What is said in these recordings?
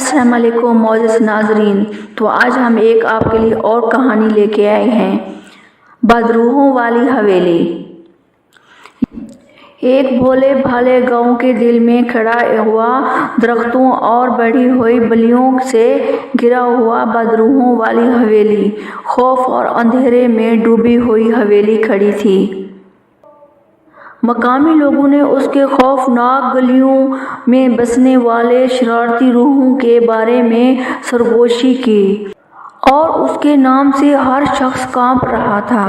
अस्सलाम वालेकुम मौजूद नाजरीन। तो आज हम एक आपके लिए और कहानी लेके आए हैं, बदरूहों वाली हवेली। एक भोले भाले गांव के दिल में खड़ा हुआ, दरख्तों और बढ़ी हुई बल्लियों से घिरा हुआ बदरूहों वाली हवेली, खौफ और अंधेरे में डूबी हुई हवेली खड़ी थी। मकामी लोगों ने उसके खौफनाक गलियों में बसने वाले शरारती रूहों के बारे में सरगोशी की और उसके नाम से हर शख्स कांप रहा था।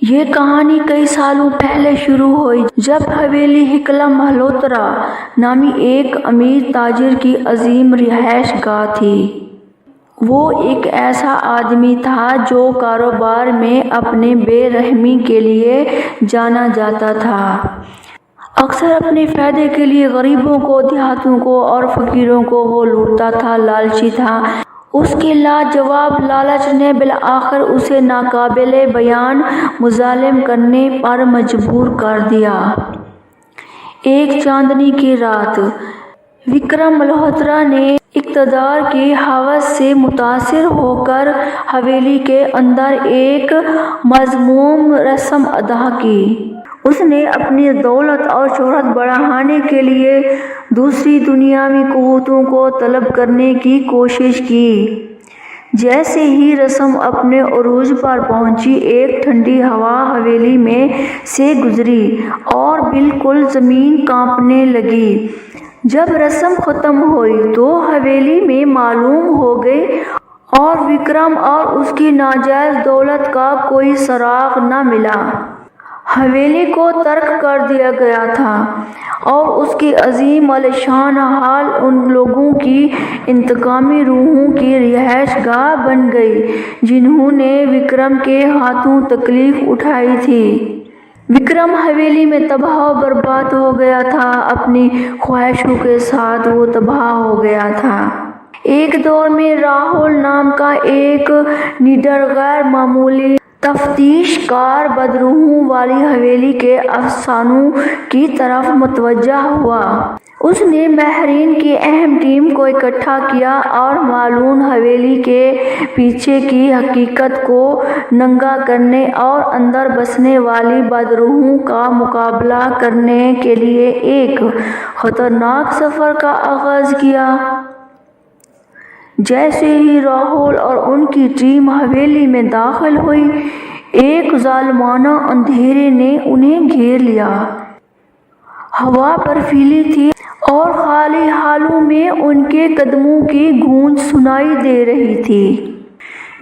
ये कहानी कई सालों पहले शुरू हुई, जब हवेली हिकलम मल्होत्रा नामी एक अमीर ताजिर की अजीम रिहाइश गाह थी। वो एक ऐसा आदमी था जो कारोबार में अपने बेरहमी के लिए जाना जाता था। अक्सर अपने फ़ायदे के लिए गरीबों को, देहातियों को और फ़कीरों को वो लूटता था, लालची था। उसके लाजवाब लालच ने बिलआखिर उसे नाकाबिले बयान मुज़ालिम करने पर मजबूर कर दिया। एक चांदनी की रात विक्रम मल्होत्रा ने इक़्तिदार की हवस से मुतासिर होकर हवेली के अंदर एक मज़मूम रस्म अदा की। उसने अपनी दौलत और शोहरत बढ़ाने के लिए दूसरी दुनियावी क़ुव्वतों को तलब करने की कोशिश की। जैसे ही रस्म अपने उरूज पर पहुंची, एक ठंडी हवा हवेली में से गुजरी और बिल्कुल ज़मीन कांपने लगी। जब रस्म ख़त्म हुई तो हवेली में मालूम हो गई और विक्रम और उसकी नाजायज़ दौलत का कोई सुराग न मिला। हवेली को तर्क कर दिया गया था और उसकी अजीम अलशान हाल उन लोगों की इंतकामी रूहों की रिहाइश गाह बन गई जिन्होंने विक्रम के हाथों तकलीफ उठाई थी। विक्रम हवेली में तबाह बर्बाद हो गया था, अपनी ख्वाहिशों के साथ वो तबाह हो गया था। एक दौर में राहुल नाम का एक निडर गैर मामूली तफ्तीशकार बदरूहों वाली हवेली के अफसानों की तरफ मुतवज्जा हुआ। उसने माहिरीन की अहम टीम को इकट्ठा किया और मालूम हवेली के पीछे की हकीकत को नंगा करने और अंदर बसने वाली बदरूहों का मुकाबला करने के लिए एक खतरनाक सफ़र का आगाज़ किया। जैसे ही राहुल और उनकी टीम हवेली में दाखिल हुई, एक ज़ालिमाना अंधेरे ने उन्हें घेर लिया। हवा बर्फीली थी और खाली हालों में उनके कदमों की गूंज सुनाई दे रही थी।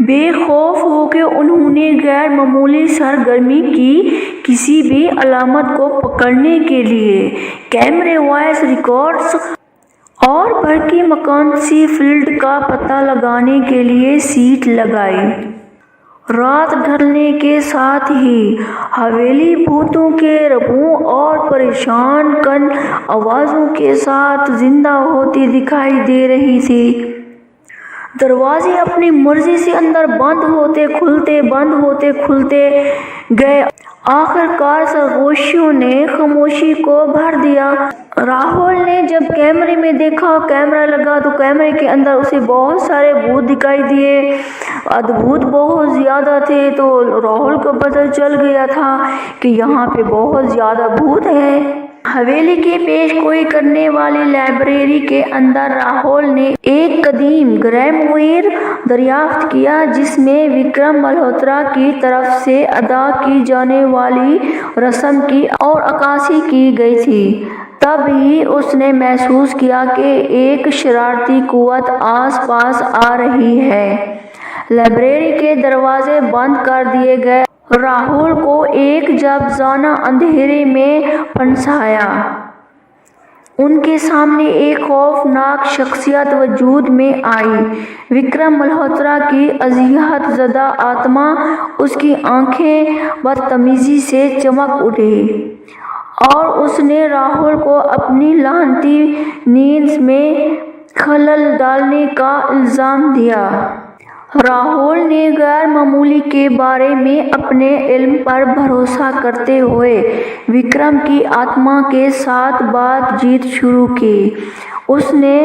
बेखौफ होकर उन्होंने गैर मामूली सरगर्मी की। किसी भी अलामत को पकड़ने के लिए कैमरे, वॉइस रिकॉर्ड्स और बरकी मकानसी फील्ड का पता लगाने के लिए सीट लगाई। रात ढलने के साथ ही हवेली भूतों के रबों और परेशान कन आवाज़ों के साथ जिंदा होती दिखाई दे रही थी। दरवाजे अपनी मर्जी से अंदर बंद होते खुलते, बंद होते खुलते गए। आखिरकार सरगोशियों ने खामोशी को भर दिया। राहुल ने जब कैमरे में देखा, कैमरा लगा, तो कैमरे के अंदर उसे बहुत सारे भूत दिखाई दिए। अद्भुत बहुत ज़्यादा थे। तो राहुल को पता चल गया था कि यहाँ पे बहुत ज़्यादा भूत हैं। हवेली के पेश गोई करने वाली लाइब्रेरी के अंदर राहुल ने एक कदीम ग्रामोफोन दरियाफ्त किया जिसमें विक्रम मल्होत्रा की तरफ से अदा की जाने वाली रस्म की और अक्कासी की गई थी। तब ही उसने महसूस किया कि एक शरारती कुव्वत आस पास आ रही है। लाइब्रेरी के दरवाजे बंद कर दिए गए। राहुल को एक जबजाना अंधेरे में फंसाया। उनके सामने एक खौफनाक शख्सियत वजूद में आई। विक्रम मल्होत्रा की अज़ियत ज़दा आत्मा, उसकी आंखें बदतमीज़ी से चमक उठी और उसने राहुल को अपनी लानती नींद में खलल डालने का इल्ज़ाम दिया। राहुल ने गैर मामूली के बारे में अपने इल्म पर भरोसा करते हुए विक्रम की आत्मा के साथ बातचीत शुरू की। उसने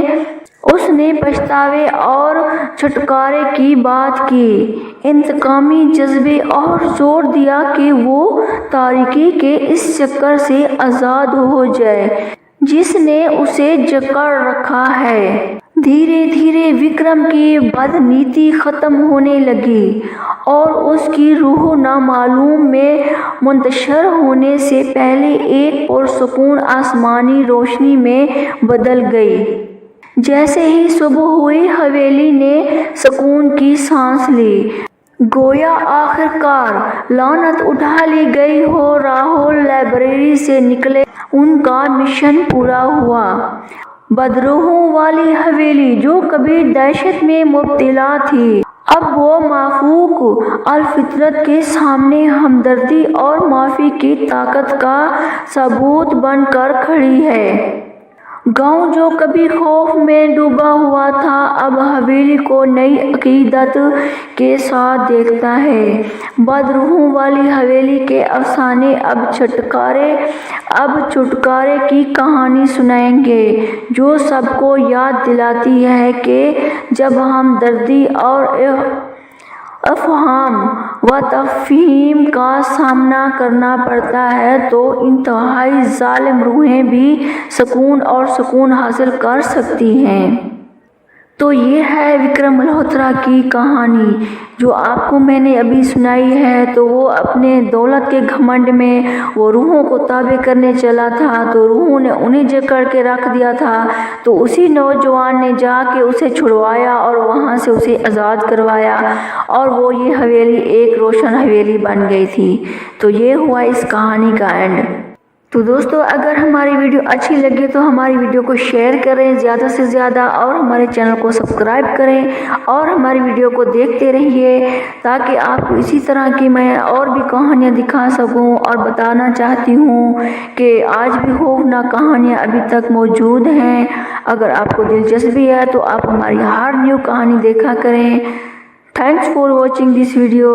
اس نے پچھتاوے اور چھٹکارے کی بات کی، انتقامی جذبے اور زور دیا کہ وہ تاریکی کے اس چکر سے آزاد ہو جائے جس نے اسے جکڑ رکھا ہے۔ دھیرے دھیرے وکرم کی بدنیتی ختم ہونے لگی اور اس کی روح نامعلوم میں منتشر ہونے سے پہلے ایک پرسکون آسمانی روشنی میں بدل گئی۔ جیسے ہی صبح ہوئی حویلی نے سکون کی سانس لی، گویا آخرکار لعنت اٹھا لی گئی ہو۔ راہل لائبریری سے نکلے، ان کا مشن پورا ہوا۔ بدروحوں والی حویلی جو کبھی دہشت میں مبتلا تھی، اب وہ مافوق الفطرت کے سامنے ہمدردی اور معافی کی طاقت کا ثبوت بن کر کھڑی ہے۔ گاؤں جو کبھی خوف میں ڈوبا ہوا تھا، اب حویلی کو نئی عقیدت کے ساتھ دیکھتا ہے۔ بدروحوں والی حویلی کے افسانے اب چھٹکارے کی کہانی سنائیں گے، جو سب کو یاد دلاتی ہے کہ جب ہمدردی اور افہام و تفہیم کا سامنا کرنا پڑتا ہے تو انتہائی ظالم روحیں بھی سکون اور سکون حاصل کر سکتی ہیں۔ تو یہ ہے وکرم ملہوترا کی کہانی جو آپ کو میں نے ابھی سنائی ہے۔ تو وہ اپنے دولت کے گھمنڈ میں وہ روحوں کو تابع کرنے چلا تھا، تو روحوں نے انہیں جکڑ کے رکھ دیا تھا، تو اسی نوجوان نے جا کے اسے چھڑوایا اور وہاں سے اسے آزاد کروایا، اور وہ یہ حویلی ایک روشن حویلی بن گئی تھی۔ تو یہ ہوا اس کہانی کا اینڈ۔ تو دوستو، اگر ہماری ویڈیو اچھی لگے تو ہماری ویڈیو کو شیئر کریں زیادہ سے زیادہ، اور ہمارے چینل کو سبسکرائب کریں اور ہماری ویڈیو کو دیکھتے رہیے، تاکہ آپ کو اسی طرح کی میں اور بھی کہانیاں دکھا سکوں۔ اور بتانا چاہتی ہوں کہ آج بھی خوفناک کہانیاں ابھی تک موجود ہیں۔ اگر آپ کو دلچسپی ہے تو آپ ہماری ہر نیو کہانی دیکھا کریں۔ Thanks for watching this video.